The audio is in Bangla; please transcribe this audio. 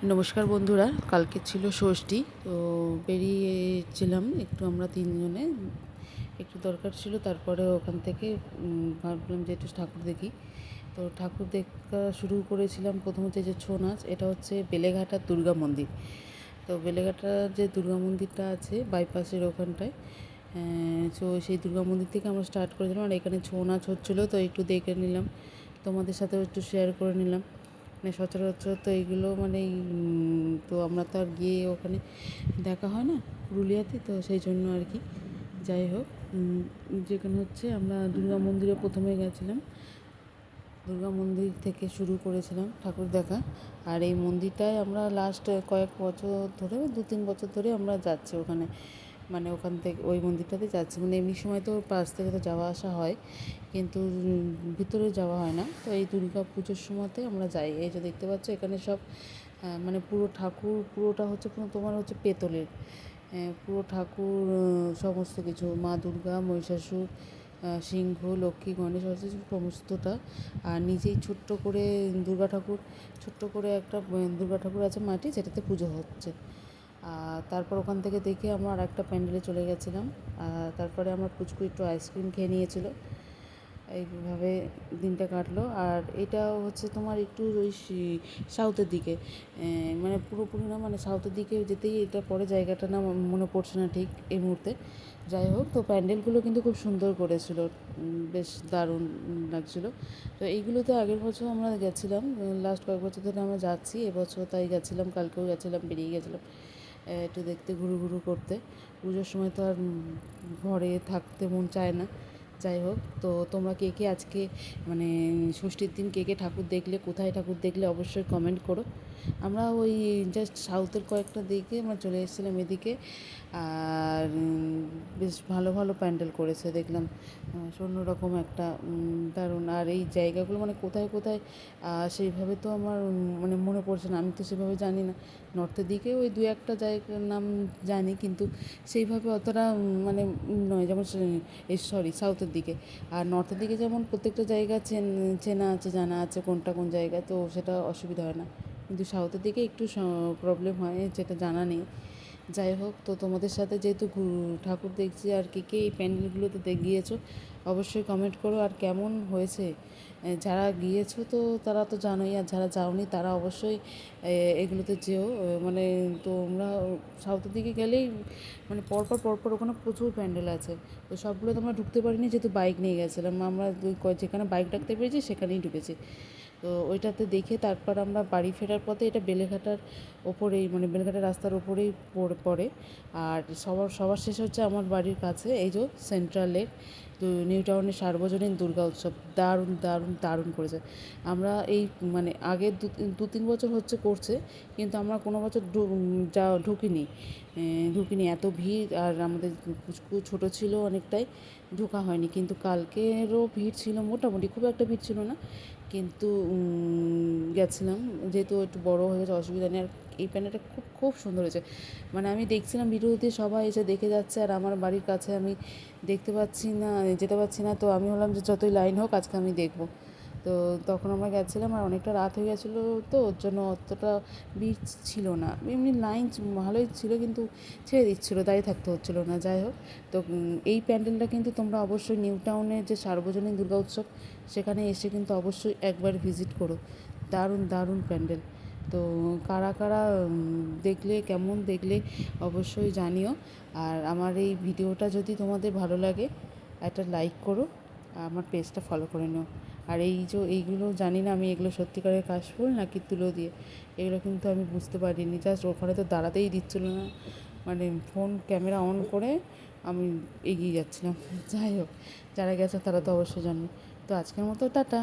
নমস্কার বন্ধুরা, কালকে ছিল ষষ্ঠী। তো বেরিয়েছিলাম একটু আমরা তিনজনে, একটু দরকার ছিল। তারপরে ওখান থেকে ভাবলাম যে একটু ঠাকুর দেখি। তো ঠাকুর দেখা শুরু করেছিলাম। প্রথম হচ্ছে যে ছৌ নাচ, এটা হচ্ছে বেলেঘাটার দুর্গা মন্দির। তো বেলেঘাটার যে দুর্গা মন্দিরটা আছে বাইপাসের ওখানটায়, তো সেই দুর্গা মন্দির থেকে আমরা স্টার্ট করেছিলাম। আর এখানে ছৌ নাচ হচ্ছিলো, তো একটু দেখে নিলাম, তোমাদের সাথেও একটু শেয়ার করে নিলাম। মানে সচরাচর তো এইগুলো মানে তো আমরা তো আর গিয়ে ওখানে দেখা হয় না পুরুলিয়াতে, তো সেই জন্য আর কি। যাই হোক, যেখানে হচ্ছে আমরা দুর্গা মন্দিরে প্রথমে গেছিলাম, দুর্গা মন্দির থেকে শুরু করেছিলাম ঠাকুর দেখা। আর এই মন্দিরটায় আমরা লাস্ট কয়েক বছর ধরে, 2-3 বছর ধরে আমরা যাচ্ছি ওখানে। মানে ওখান থেকে ওই মন্দিরটাতে যাচ্ছি। মানে এমনি সময় তো পাশ থেকে তো যাওয়া আসা হয়, কিন্তু ভিতরে যাওয়া হয় না। তো এই দুর্গা পুজোর সময়তে আমরা যাই। এই যে দেখতে পাচ্ছ এখানে সব মানে পুরো ঠাকুর, পুরোটা হচ্ছে তোমার হচ্ছে পেতলের। পুরো ঠাকুর, সমস্ত কিছু, মা দুর্গা, মহিষাসুর, সিংহ, লক্ষ্মী, গণেশ, সরস্বতী, সমস্তটা। আর নিজেই ছোট্ট করে দুর্গা ঠাকুর, ছোট্ট করে একটা দুর্গা ঠাকুর আছে মাটি, যেটাতে পুজো হচ্ছে। আর তারপর ওখান থেকে দেখে আমরা আর একটা প্যান্ডেলে চলে গেছিলাম। আর তারপরে আমার পুচকু একটু আইসক্রিম খেয়ে নিয়েছিল। এইভাবে দিনটা কাটলো। আর এটা হচ্ছে তোমার একটু ওই সাউথের দিকে, মানে পুরোপুরি না, মানে সাউথের দিকে যেতেই এটা পরে, জায়গাটা না মনে পড়ছে না ঠিক এই মুহূর্তে। যাই হোক, তো প্যান্ডেলগুলো কিন্তু খুব সুন্দর করেছিল, বেশ দারুণ লাগছিলো। তো এইগুলোতে আগের বছর আমরা গেছিলাম, লাস্ট কয়েক বছর ধরে আমরা যাচ্ছি। এবছর তাই গেছিলাম, কালকেও গেছিলাম, বেরিয়ে গেছিলাম একটু দেখতে, ঘুরু ঘুরু করতে। পুজোর সময় তো আর ঘরে থাকতে মন চায় না। যাই হোক, তো তোমরা কে কে আজকে মানে ষষ্ঠীর দিন কে কে ঠাকুর দেখলে, কোথায় ঠাকুর দেখলে, অবশ্যই কমেন্ট করো। আমরা ওই জাস্ট সাউথের কয়েকটা দেখে আমরা চলে এসেছিলাম এদিকে। আর বেশ ভালো ভালো প্যান্ডেল করেছে দেখলাম, অন্যরকম একটা দারুণ। আর এই জায়গাগুলো মানে কোথায় কোথায় সেইভাবে তো আমার মানে মনে পড়ছে না, আমি তো সেভাবে জানি না। নর্থের দিকে ওই 2-1টা জায়গার নাম জানি, কিন্তু সেইভাবে অতটা মানে নয়। যেমন সরি, সাউথের দিকে। আর নর্থের দিকে যেমন প্রত্যেকটা জায়গা চেনা আছে, জানা আছে কোনটা কোন জায়গা, তো সেটা অসুবিধা হয় না। কিন্তু সাউথের দিকে একটু প্রবলেম হয়, যেটা জানা নেই। যাই হোক, তো তোমাদের সাথে যেহেতু ঠাকুর দেখছি, আর কে কে এই প্যান্ডেলগুলোতে গিয়েছো অবশ্যই কমেন্ট করো। আর কেমন হয়েছে, যারা গিয়েছো তো তারা তো জানোই, আর যারা যাওনি তারা অবশ্যই এগুলোতে যেও। মানে তোমরা সাউথের দিকে গেলেই মানে পরপর পরপর ওখানে প্রচুর প্যান্ডেল আছে। তো সবগুলো তো আমরা ঢুকতে পারিনি, যেহেতু বাইক নিয়ে গেছিলাম আমরা। যেখানে বাইক রাখতে পেরেছি সেখানেই ঢুকেছি। তো ওইটাতে দেখে তারপর আমরা বাড়ি ফেরার পথে, এটা বেলেঘাটার ওপরেই, মানে বেলেঘাটা রাস্তার ওপরেই পড়ে। আর সবার শেষে হচ্ছে আমার বাড়ির কাছে এই যে সেন্ট্রালের নিউ টাউনের সার্বজনীন দুর্গা উৎসব। দারুণ দারুণ দারুণ করেছে। আমরা এই মানে আগের 2-3 বছর হচ্ছে করছে, কিন্তু আমরা কোনো বছর ঢুকিনি, এত ভিড়। আর আমাদের পুচকু ছোটো ছিল অনেকটাই, ঢোকা হয়নি। কিন্তু কালকেরও ভিড় ছিল মোটামুটি, খুব একটা ভিড় ছিল না, কিন্তু গেছিলাম। যেহেতু একটু বড়ো হয়ে গেছে, অসুবিধা নেই। আর এই প্যান্ডেলটা খুব খুব সুন্দর হয়েছে। মানে আমি দেখছিলাম ভিডিওতে সবাই এসে দেখে যাচ্ছে, আর আমার বাড়ির কাছে আমি দেখতে পাচ্ছি না, যেতে পারছি না। তো আমি বললাম যে যতই লাইন হোক আজকে আমি দেখবো। তো তখন আমরা গেছিলাম, আর অনেকটা রাত হয়ে গেছিলো, তো ওর জন্য অতটা ভিড় ছিল না। এমনি লাইন ভালোই ছিল, কিন্তু ছেড়ে দিচ্ছিলো, দাঁড়িয়ে থাকতে হচ্ছিলো না। যাই হোক, তো এই প্যান্ডেলটা কিন্তু তোমরা অবশ্যই নিউ টাউনের যে সার্বজনীন দুর্গা উৎসব, সেখানে এসে কিন্তু অবশ্যই একবার ভিজিট করো। দারুণ দারুণ প্যান্ডেল। তো কারা কারা দেখলে, কেমন দেখলে অবশ্যই জানিও। আর আমার এই ভিডিওটা যদি তোমাদের ভালো লাগে, একটা লাইক করো, আমার পেজটা ফলো করে নিও। আর এই যে এইগুলো জানি না আমি, এগুলো সত্যিকারের কাশফুল নাকি তুলো দিয়ে, এগুলো কিন্তু আমি বুঝতে পারিনি। জাস্ট ওখানে তো দাঁড়াতেই দিচ্ছিল না, মানে ফোন ক্যামেরা অন করে আমি এগিয়ে যাচ্ছিলাম। যাই হোক, যারা গেছে তারা তো অবশ্যই জানবে। তো আজকের মতো টাটা।